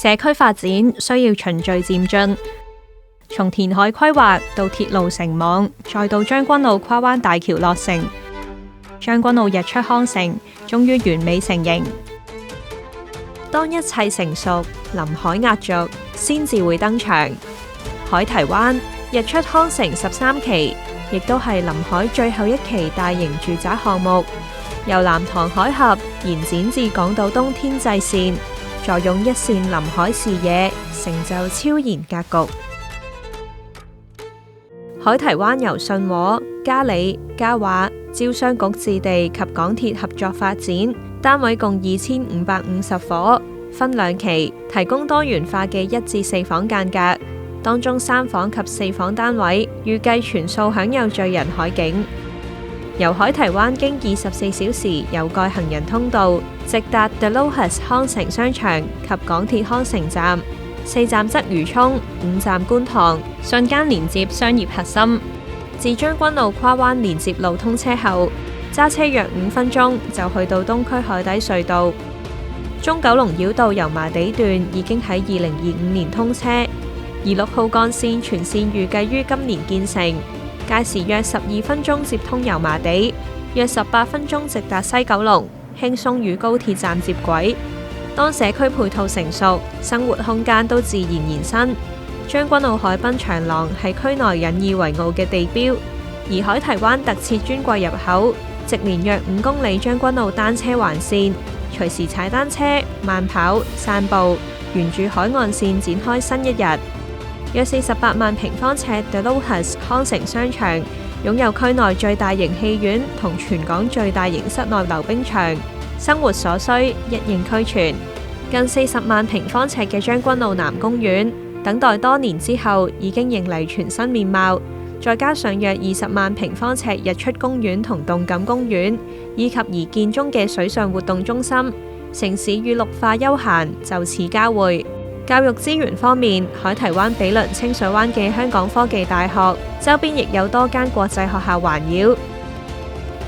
社區發展需要循序漸進，從填海規劃到鐵路成網，再到將軍澳跨灣大橋落成，將軍澳日出康城終於完美成型。當一切成熟，臨海壓軸先至會登場。海堤灣日出康城13期，亦都係臨海最後一期大型住宅項目，由南塘海峽延展至港島東天際線，坐擁一線臨海視野，成就超然格局。海堤灣由信和、嘉里、嘉華、招商局置地及港鐵合作發展，單位共2550伙，分兩期，提供多元化嘅1至4房間隔，當中3房及4房單位預計全數享有醉人海景。由海堤灣經24小時有蓋行人通道，直達 The Lotus 康城商場及港鐵康城站，4站鰂魚涌，5站觀塘，瞬間連接商業核心。自將軍澳跨灣連接路通車後，揸車約5分鐘就去到東區海底隧道。中九龍繞道油麻地段已經喺2025年通車，而6號幹線全線預計於今年建成，屆時約12分鐘接通油麻地，約18分鐘直達西九龍，輕鬆與高鐵站接軌。當社區配套成熟，生活空間都自然延伸。將軍澳海濱長廊係區內引以為傲嘅地標，而海堤灣特設專櫃入口，直連約5公里將軍澳單車環線，隨時踩單車、慢跑、散步，沿住海岸線展開新一日。約48萬平方尺 The Lotus 康城商場擁有區內最大型戲院同全港最大型室內溜冰場，生活所需一應俱全。近40萬平方尺嘅將軍澳南公園，等待多年之後已經迎嚟全新面貌，再加上約20萬平方尺日出公園同動感公園，以及擬建中嘅水上活動中心，城市與綠化休閒就此交匯。教育資源方面，海堤灣毗鄰清水灣嘅香港科技大學，周邊亦有多間國際學校環繞。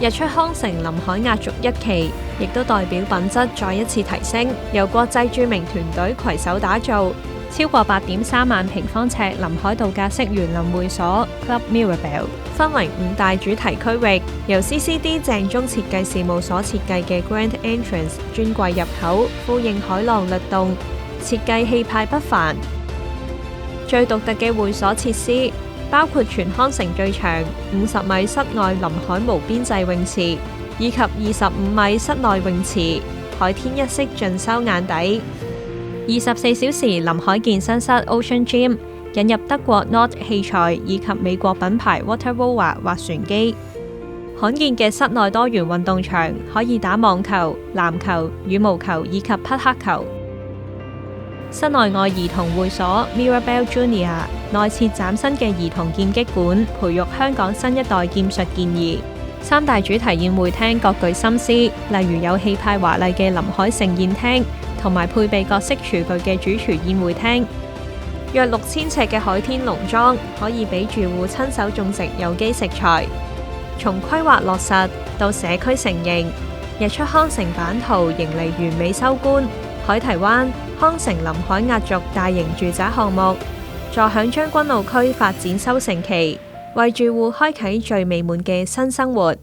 日出康城臨海壓軸1期，亦都代表品質再一次提升，由國際著名團隊攜手打造。超過8.3萬平方尺臨海度假式園林會所 Club Mirabelle， 分為5大主題區域，由 CCD 鄭中設計事務所設計嘅 Grand Entrance 專櫃入口，呼應海浪律動，設計氣派不凡。最獨特嘅會所設施包括全康城最長50米室內臨海無邊際泳池，以及25米室內泳池，海天一色盡收眼底。24小時臨海健身室 Ocean Gym， 引入德國 Nord 器材以及美國品牌 Watervoa 划船機。罕見嘅室內多元運動場，可以打網球、籃球、羽毛球以及匹克球。室內外兒童會所 Mirabelle Junior， 內設嶄新嘅兒童劍擊館，培育香港新一代劍術健兒。3大主題宴會廳各具心思，例如有氣派華麗嘅臨海盛宴廳，同埋配備各式廚具嘅主廚宴會廳。約6000尺嘅海天農莊，可以俾住戶親手種植有機食材。從規劃落實到社區成型，日出康城版圖迎嚟完美收官。海堤灣康城臨海壓軸大型住宅項目，坐享將軍澳區發展收成期，為住戶開啟最美滿嘅新生活。